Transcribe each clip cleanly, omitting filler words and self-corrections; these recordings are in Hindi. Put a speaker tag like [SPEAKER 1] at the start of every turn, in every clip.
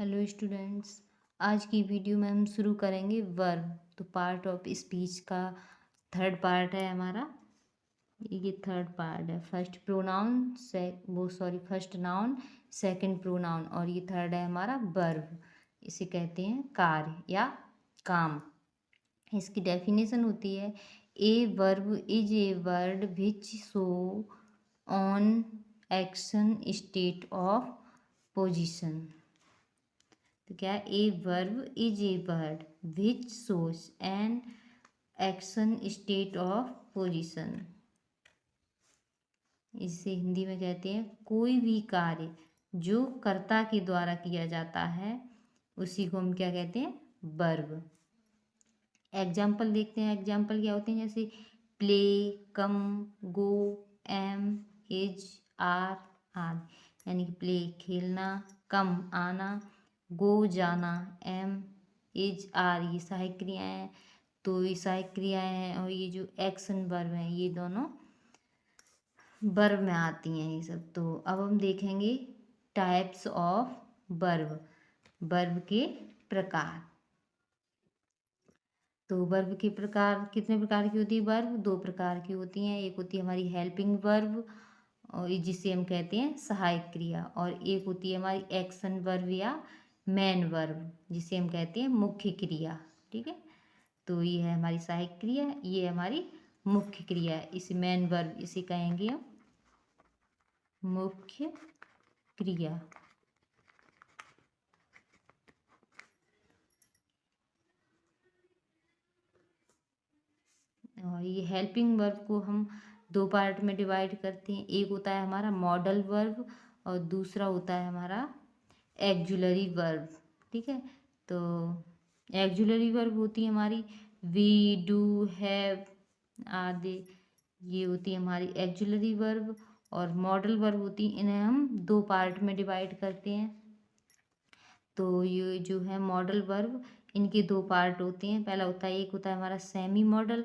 [SPEAKER 1] Hello students. आज की वीडियो में हम शुरू करेंगे वर्ब। तो पार्ट ऑफ स्पीच का थर्ड पार्ट है हमारा। ये थर्ड पार्ट है। फर्स्ट नाउन सेकंड प्रोनाउन और ये थर्ड है हमारा वर्ब। इसे कहते हैं कार्य या काम। इसकी डेफिनेशन होती है a verb is a word which show on action state of position. तो क्या a verb is a word which shows an action state of position. इसे हिंदी में कहते हैं कोई भी कार्य जो कर्ता के द्वारा किया जाता है उसी को हम क्या कहते हैं, वर्ब। एग्जाम्पल देखते हैं। एग्जाम्पल क्या होते हैं, जैसे play, come, go, am, is, are आदि। यानी कि प्ले खेलना, कम आना, गो जाना, एम, इज, आर ये सहायक क्रियाएं हैं। तो ये सहायक क्रियाएं हैं और ये जो एक्शन वर्ब हैं ये दोनों वर्ब में आती हैं ये सब। तो अब हम देखेंगे टाइप्स ऑफ वर्ब, वर्ब के प्रकार। तो वर्ब के प्रकार कितने प्रकार की होती है? वर्ब दो प्रकार की होती हैं। एक होती है हमारी हेल्पिंग वर्ब और जिसे हम कहते हैं सहायक क्रिया, और एक होती है हमारी एक्शन वर्ब या मेन वर्ब जिसे हम कहते हैं मुख्य क्रिया। ठीक है, तो ये है हमारी सहायक क्रिया, ये है हमारी मुख्य क्रिया। इसे मेन वर्ब इसे कहेंगे हम मुख्य क्रिया। और ये हेल्पिंग वर्ब को हम दो पार्ट में डिवाइड करते हैं। एक होता है हमारा मॉडल वर्ब और दूसरा होता है हमारा एक्जुलरी वर्ब। ठीक है, तो एक्जुलरी वर्ब होती है हमारी वी, डू, हैव आदि। ये होती है हमारी एक्जुलरी वर्ब। और मॉडल वर्ब होती है, इन्हें हम दो पार्ट में डिवाइड करते हैं। तो ये जो है मॉडल वर्ब, इनके दो पार्ट होते हैं। पहला होता है, एक होता है हमारा सेमी मॉडल,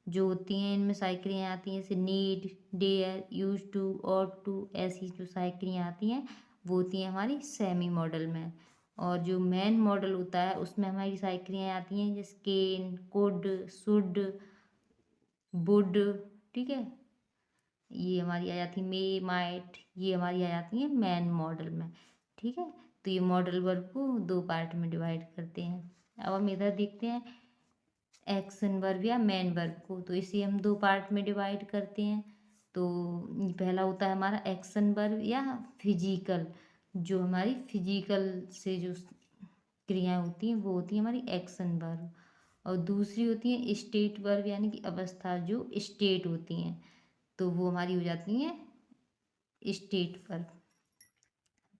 [SPEAKER 1] जो होती हैं इनमें सहायक क्रियाएं आती हैं जैसे need, dare, use to, ought to. ऐसी जो सहायक क्रियाएं आती हैं वो होती हैं हमारी सेमी मॉडल में। और जो मेन मॉडल होता है उसमें हमारी सहायक क्रियाएं आती हैं जैसे केन, कुड, शुड, वुड। ठीक है, ये हमारी आ जाती है मे, माइट, ये हमारी आ जाती है मेन मॉडल में। ठीक है, तो ये मॉडल वर्ब को दो पार्ट में डिवाइड करते हैं। अब हम इधर देखते हैं एक्शन वर्ब या मेन वर्ब को। तो इसे हम दो पार्ट में डिवाइड करते हैं। तो पहला होता है हमारा एक्शन वर्ब या फिजिकल, जो हमारी फिजिकल से जो क्रियाएं होती हैं वो होती है हमारी एक्शन वर्ब। और दूसरी होती है स्टेट वर्ब यानी कि अवस्था जो स्टेट होती हैं, तो वो हमारी हो जाती हैं स्टेट वर्ब।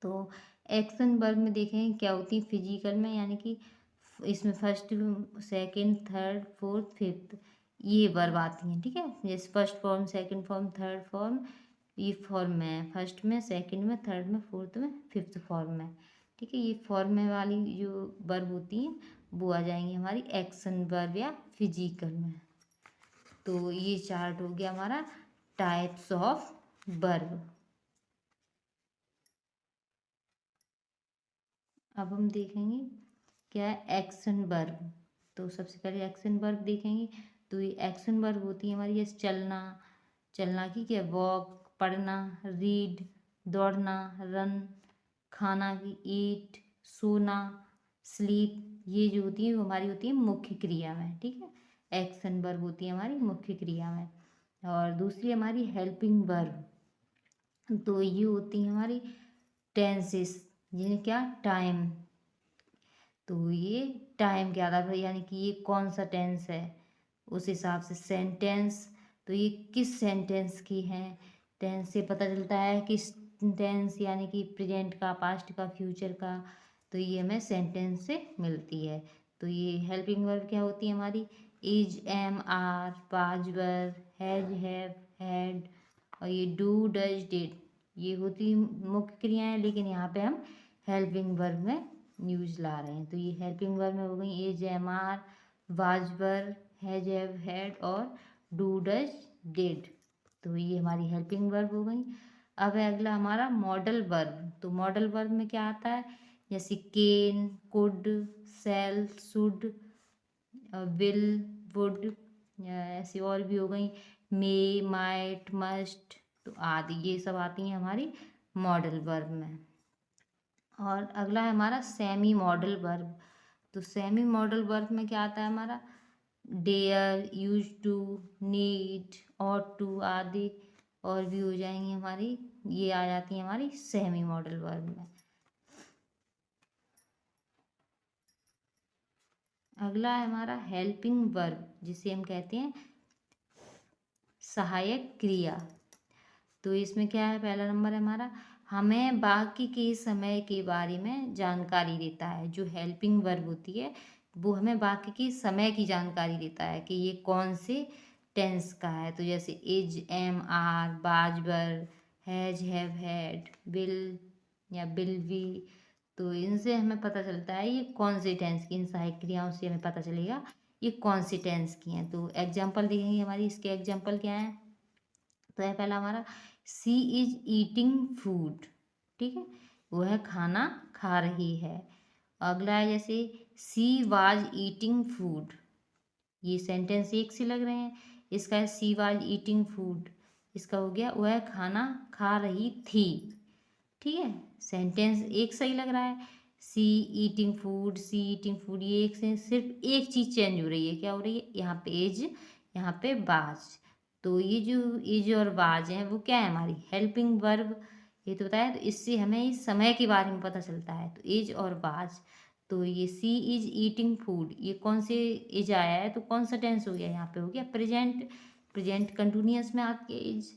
[SPEAKER 1] तो एक्शन वर्ब में देखें क्या होती है फिजिकल में, यानी कि इसमें first, second, third, fourth, fifth ये वर्ब आती हैं। ठीक है, जैसे first form, second form, third form, ये फॉर्म में है, फर्स्ट में, सेकंड में, थर्ड में, फोर्थ में, फिफ्थ फॉर्म में। ठीक है, ये फॉर्म में वाली जो वर्ब होती हैं वो आ जाएंगी हमारी एक्शन वर्ब या फिजिकल में। तो ये चार्ट हो गया हमारा टाइप्स ऑफ वर्ब। अब हम देखेंगे क्या है एक्शन वर्ब। तो सबसे पहले एक्शन वर्ब देखेंगे। तो ये एक्शन वर्ब होती है हमारी जैसे चलना, चलना की क्या, वॉक, पढ़ना, रीड, दौड़ना, रन, खाना की ईट, सोना, स्लीप। ये जो होती है वो हमारी होती है मुख्य क्रिया में। ठीक है, एक्शन वर्ब होती है हमारी मुख्य क्रिया में। और दूसरी हमारी हेल्पिंग वर्ब, तो ये होती है हमारी टेंसेस, ये क्या, टाइम। तो ये टाइम के आधार पर, यानी कि ये कौन सा टेंस है उस हिसाब से सेंटेंस। तो ये किस सेंटेंस की हैं, टेंस से पता चलता है किस टेंस, यानी कि प्रेजेंट का, पास्ट का, फ्यूचर का। तो ये हमें सेंटेंस से मिलती है। तो ये हेल्पिंग वर्ब क्या होती है हमारी, is, am, are, was, were, has, have, had. और ये डू, डज, डिड ये होती मुख्य क्रियाएं, लेकिन यहाँ पे हम हेल्पिंग वर्ब में न्यूज ला रहे हैं। तो ये हेल्पिंग वर्ब में हो गई is, am, are, was, were, has, have, had और डू, डज, डिड। तो ये हमारी हेल्पिंग वर्ब हो गई। अब है अगला हमारा मॉडल वर्ब। तो मॉडल वर्ब में क्या आता है, जैसे can, could, shall, should, will, would, ऐसी और भी हो गई, मे, माइट, मस्ट, तो आदि, ये सब आती हैं हमारी मॉडल वर्ब में। और अगला है हमारा सेमी मॉडल वर्ब। तो सेमी मॉडल वर्ब में क्या आता है हमारा, dare, use to, need, ought to आदि और भी हो जाएंगी हमारी, ये आ जाती है हमारी सेमी मॉडल वर्ब में। अगला है हमारा हेल्पिंग वर्ब, जिसे हम कहते हैं सहायक क्रिया। तो इसमें क्या है, पहला नंबर है हमारा, हमें बाकी के समय के बारे में जानकारी देता है। जो हेल्पिंग वर्ब होती है वो हमें बाकी के समय की जानकारी देता है कि ये कौन से टेंस का है। तो जैसे इज, एम, आर, बाज, वर, हैज, हैव, हैड, विल या विल बी, तो इनसे हमें पता चलता है ये कौन से टेंस की, इन सहायक क्रियाओं से हमें पता चलेगा ये कौन सी टेंस की हैं। तो एग्जाम्पल देखेंगे हमारी, इसके एग्जाम्पल क्या है। तो है पहला हमारा, सी इज ईटिंग फूड, ठीक है, वह खाना खा रही है। अगला है जैसे सी वाज ईटिंग फूड, ये सेंटेंस एक से लग रहे हैं। इसका है सी वाज ईटिंग फूड, इसका हो गया वह खाना खा रही थी, ठीक है, सेंटेंस एक सही लग रहा है। सी ईटिंग फूड, सी ईटिंग फूड, ये एक से सिर्फ एक चीज़ चेंज हो रही है, क्या हो रही है, यहाँ पे इज, यहाँ पे बाज। तो ये जो इज और बाज हैं वो क्या है, हमारी हेल्पिंग वर्ब, ये तो बताया। तो इससे हमें इस समय के बारे में पता चलता है। तो इज और बाज, तो ये सी इज ईटिंग फूड, ये कौन से इज आया है, तो कौन सा टेंस हो गया, यहाँ पे हो गया प्रेजेंट, प्रेजेंट कंटिन्यूअस में आती है इज।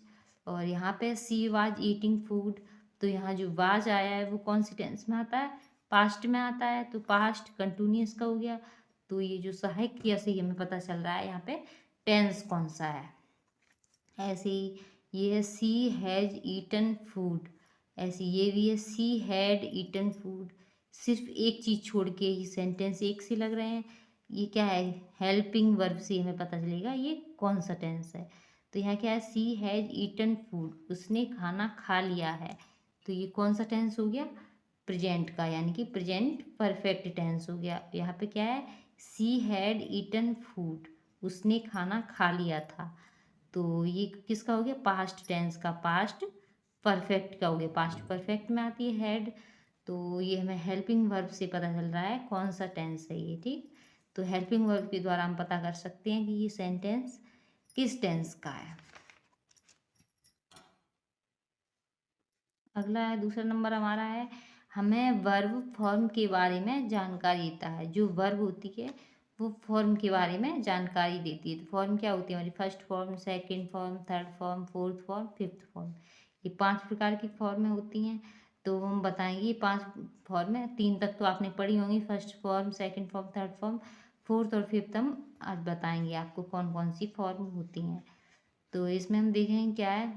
[SPEAKER 1] और यहाँ पे सी वाज ईटिंग फूड, तो यहाँ जो वाज आया है वो कौन सी टेंस में आता है, पास्ट में आता है, तो पास्ट कंटिन्यूअस का हो गया। तो ये जो सहायक क्रिया से हमें पता चल रहा है यहाँ पे टेंस कौन सा है। ऐसे ही ये है सी हैज ईटन फूड, ऐसे ये भी है सी हैड ईटन फूड, सिर्फ एक चीज़ छोड़ के ही सेंटेंस एक से लग रहे हैं। ये क्या है, हेल्पिंग वर्ब से हमें पता चलेगा ये कौन सा टेंस है। तो यहाँ क्या है, सी हैज ईटन फूड, उसने खाना खा लिया है, तो ये कौन सा टेंस हो गया, प्रेजेंट का, यानी कि प्रेजेंट परफेक्ट टेंस हो गया। यहाँ पे क्या है, सी हैड ईटन फूड, उसने खाना खा लिया था, तो ये किसका हो गया, पास्ट टेंस का, पास्ट परफेक्ट का हो गया, पास्ट परफेक्ट में आती है हेड। तो ये हमें हेल्पिंग वर्ब से पता चल रहा है कौन सा टेंस है ये, ठीक। तो हेल्पिंग वर्ब के द्वारा हम पता कर सकते हैं कि ये सेंटेंस किस टेंस का है। अगला है, दूसरा नंबर हमारा है, हमें वर्ब फॉर्म के बारे में जानकारी देता है। जो वर्ब होती है वो फॉर्म के बारे में जानकारी देती है। तो फॉर्म क्या होती है हमारी, first form, second form, third form, fourth form, fifth form, ये 5 प्रकार की फॉर्में होती हैं। तो हम बताएंगे ये 5 फॉर्में, 3 तक तो आपने पढ़ी होंगी, first form, second form, third form, fourth और फिफ्थ हम आज बताएंगे आपको कौन कौन सी फॉर्म होती हैं। तो इसमें हम देखेंगे क्या है,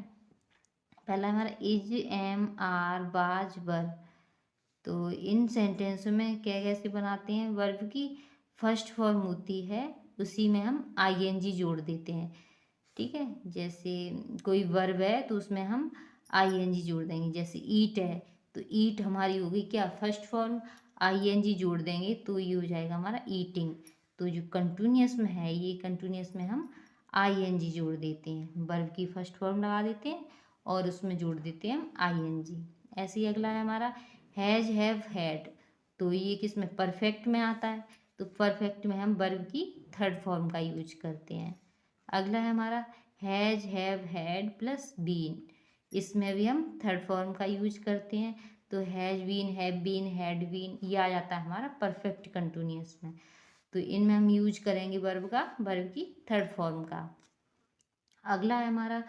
[SPEAKER 1] पहला हमारा इज, एम, आर, वाज, वर। तो इन सेंटेंसों में क्या कैसे बनाते हैं, वर्ब की फर्स्ट फॉर्म होती है उसी में हम आईएनजी जोड़ देते हैं, ठीक है। जैसे कोई वर्ब है तो उसमें हम आईएनजी जोड़ देंगे, जैसे ईट है तो ईट हमारी हो गई क्या, फर्स्ट फॉर्म, आईएनजी जोड़ देंगे तो ये हो जाएगा हमारा ईटिंग। तो जो कंटिन्यूअस में है, ये कंटिन्यूअस में हम आईएनजी जोड़ देते हैं, वर्ब की फर्स्ट फॉर्म लगा देते हैं और उसमें जोड़ देते हैं हम आईएनजी। ऐसे ही अगला है हमारा हैज, हैव, हैड, तो ये किस में, परफेक्ट में आता है। तो परफेक्ट में हम वर्ब की थर्ड फॉर्म का यूज करते हैं। अगला है हमारा has, have, had plus been, इसमें भी हम थर्ड फॉर्म का यूज करते हैं। तो has been, have been, had been, ये आ जाता है हमारा परफेक्ट कंटिन्यूअस में। तो इनमें हम यूज करेंगे वर्ब का, वर्ब की थर्ड फॉर्म का। अगला है हमारा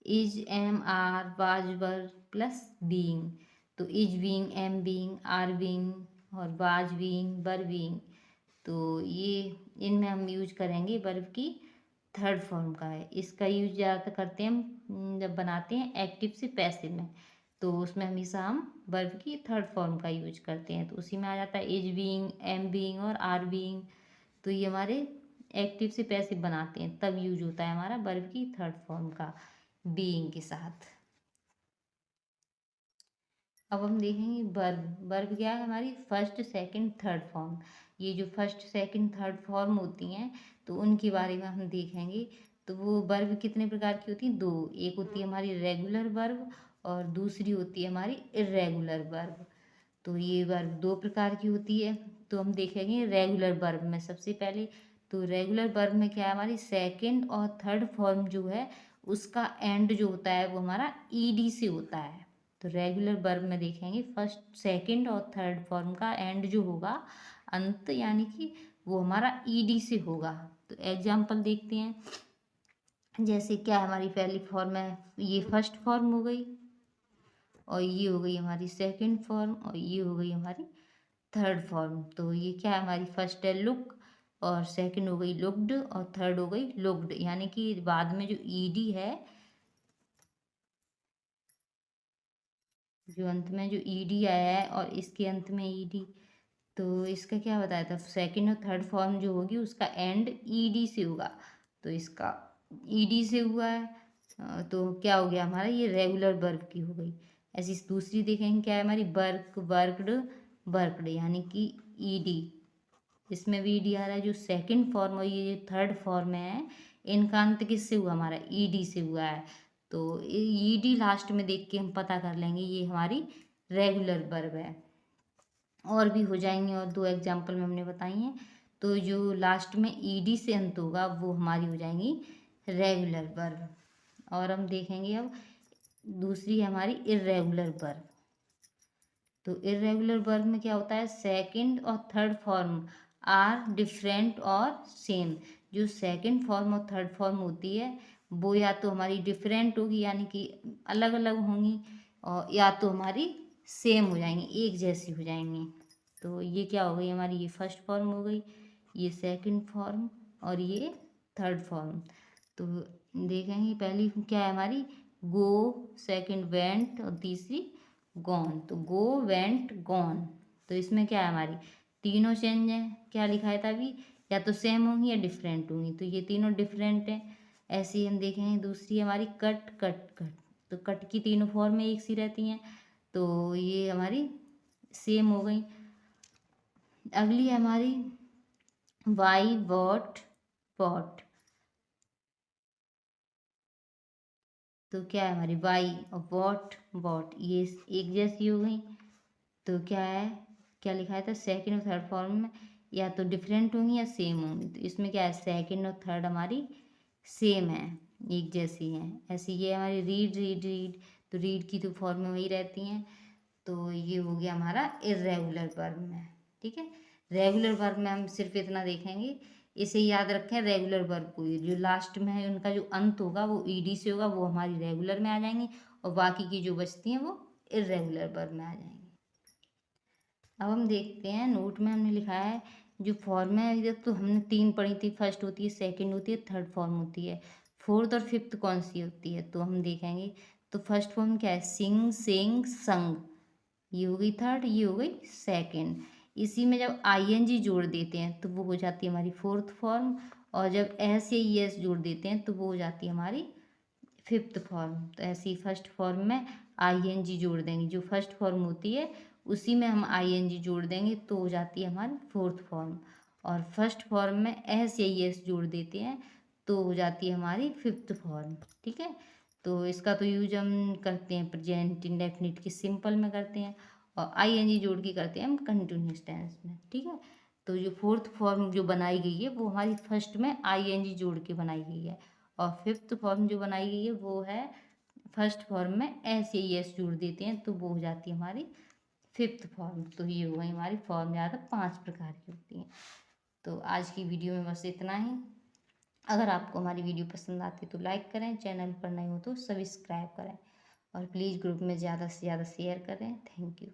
[SPEAKER 1] is, am, are, was, were plus being, तो is being, am being, are being और वाज बीइंग, वर बीइंग, तो ये इनमें हम यूज करेंगे वर्ब की थर्ड फॉर्म का है। इसका यूज ज़्यादातर करते हैं हम जब बनाते हैं एक्टिव से पैसिव में, तो उसमें हमेशा हम वर्ब की थर्ड फॉर्म का यूज करते हैं। तो उसी में आ जाता है इज बीइंग, एम बीइंग और आर बीइंग, तो ये हमारे एक्टिव से पैसिव बनाते हैं तब यूज होता है हमारा वर्ब की थर्ड फॉर्म का बीइंग के साथ। अब हम देखेंगे वर्ब। वर्ब क्या है हमारी फर्स्ट सेकंड थर्ड फॉर्म। ये जो फर्स्ट सेकंड थर्ड फॉर्म होती हैं तो उनके बारे में हम देखेंगे। तो वो वर्ब कितने प्रकार की होती हैं? दो। एक होती है हमारी रेगुलर वर्ब और दूसरी होती है हमारी इर्रेगुलर वर्ब। तो ये वर्ब दो प्रकार की होती है। तो हम देखेंगे रेगुलर वर्ब में सबसे पहले। तो रेगुलर वर्ब में क्या है, हमारी सेकंड और थर्ड फॉर्म जो है उसका एंड जो होता है वो हमारा ईडी से होता है। तो रेगुलर वर्ब में देखेंगे फर्स्ट सेकंड और थर्ड फॉर्म का एंड जो होगा, अंत यानी कि वो हमारा ईडी से होगा। तो एग्जाम्पल देखते हैं। जैसे क्या हमारी पहली फॉर्म है, ये फर्स्ट फॉर्म हो गई और ये हो गई हमारी सेकंड फॉर्म और ये हो गई हमारी थर्ड फॉर्म। तो ये क्या है, हमारी फर्स्ट है लुक और सेकंड हो गई लुक्ड और थर्ड हो गई लुक्ड। यानी कि बाद में जो ईडी है, जो अंत में जो ईडी आया है और इसके अंत में ईडी, तो इसका क्या बताया था, सेकंड और थर्ड फॉर्म जो होगी उसका एंड ईडी से होगा। तो इसका ईडी से हुआ है, तो क्या हो गया हमारा, ये रेगुलर वर्ब की हो गई। ऐसी दूसरी देखेंगे क्या है हमारी, वर्क वर्कड वर्कड, यानी कि ईडी, इसमें भी ईडी आ रहा है। जो सेकंड फॉर्म और ये जो थर्ड फॉर्म है इनका अंत किससे हुआ, हमारा ईडी से हुआ है। तो ईडी लास्ट में देख के हम पता कर लेंगे ये हमारी रेगुलर वर्ब है। और भी हो जाएंगे, और दो एग्जाम्पल में हमने बताई हैं। तो जो लास्ट में ईडी से अंत होगा वो हमारी हो जाएंगी रेगुलर वर्ब। और हम देखेंगे अब दूसरी है हमारी इर्रेगुलर वर्ब। तो इर्रेगुलर वर्ब में क्या होता है, सेकंड और थर्ड फॉर्म आर डिफरेंट और सेम। जो सेकंड फॉर्म और थर्ड फॉर्म होती है वो या तो हमारी डिफरेंट होगी यानी कि अलग अलग होंगी, और या तो हमारी सेम हो जाएंगी, एक जैसी हो जाएंगी। तो ये क्या हो गई हमारी, ये फर्स्ट फॉर्म हो गई, ये सेकंड फॉर्म और ये थर्ड फॉर्म। तो देखेंगे पहली क्या है हमारी, गो, सेकंड वेंट और तीसरी गॉन। तो गो वेंट गॉन, तो इसमें क्या है हमारी तीनों चेंज है। क्या लिखा है था अभी, या तो सेम होंगी या डिफरेंट होंगी, तो ये तीनों डिफरेंट है। ऐसे ही हम देखेंगे दूसरी हमारी कट कट कट। तो कट की तीनों फॉर्म एक सी रहती हैं, तो ये हमारी सेम हो गई। अगली है हमारी वाई वॉट पॉट। तो क्या है हमारी वाई और वॉट वॉट, ये एक जैसी हो गई। तो क्या है, क्या लिखा है था, सेकंड और थर्ड फॉर्म में या तो डिफरेंट होंगी या सेम होंगी। तो इसमें क्या है, सेकंड और थर्ड हमारी सेम है, एक जैसी हैं। ऐसे ये हमारी रीड रीड रीड, तो रीड की तो फॉर्म में वही रहती हैं। तो ये हो गया हमारा इर्रेगुलर वर्ब में। ठीक है, रेगुलर वर्ब में हम सिर्फ इतना देखेंगे, इसे याद रखें रेगुलर वर्ब को, जो लास्ट में है उनका जो अंत होगा वो ईडी से होगा, वो हमारी रेगुलर में आ जाएंगी, और बाकी की जो बचती हैं वो इर्रेगुलर वर्ब में आ जाएंगी। अब हम देखते हैं, नोट में हमने लिखा है जो फॉर्म है, इधर तो हमने तीन पढ़ी थी, फर्स्ट होती है, सेकंड होती है, थर्ड फॉर्म होती है। फोर्थ और फिफ्थ कौन सी होती है, तो हम देखेंगे। तो फर्स्ट फॉर्म क्या है, सिंग सेंग संग, ये हो गई थर्ड, ये हो गई सेकंड। इसी में जब आईएनजी जोड़ देते हैं तो वो हो जाती है हमारी फोर्थ फॉर्म, और जब एस या एस जोड़ देते हैं तो वो हो जाती है हमारी फिफ्थ फॉर्म। तो ऐसे ही फर्स्ट फॉर्म में आईएनजी जोड़ देंगे, जो फर्स्ट फॉर्म होती है उसी में हम आईएनजी जोड़ देंगे तो हो जाती है हमारी फोर्थ फॉर्म, और फर्स्ट फॉर्म में एस या एस जोड़ देते हैं तो हो जाती है हमारी फिफ्थ फॉर्म। ठीक है, तो इसका तो यूज हम करते हैं प्रेजेंट इंडेफिनिट की सिंपल में करते हैं, और आईएनजी जोड़ के करते हैं हम कंटिन्यूस टेंस में। ठीक है, तो जो फोर्थ फॉर्म जो बनाई गई है वो हमारी फर्स्ट में आईएनजी जोड़ के बनाई गई है, और फिफ्थ फॉर्म जो बनाई गई है वो है फर्स्ट फॉर्म में एस या एस जोड़ देते हैं तो वो हो जाती है हमारी फिफ्थ फॉर्म। तो ये हो गई हमारी फॉर्म, ज़्यादा 5 प्रकार की होती हैं। तो आज की वीडियो में बस इतना ही। अगर आपको हमारी वीडियो पसंद आती है तो लाइक करें, चैनल पर नए हो तो सब्सक्राइब करें, और प्लीज़ ग्रुप में ज़्यादा से ज़्यादा शेयर करें। Thank you.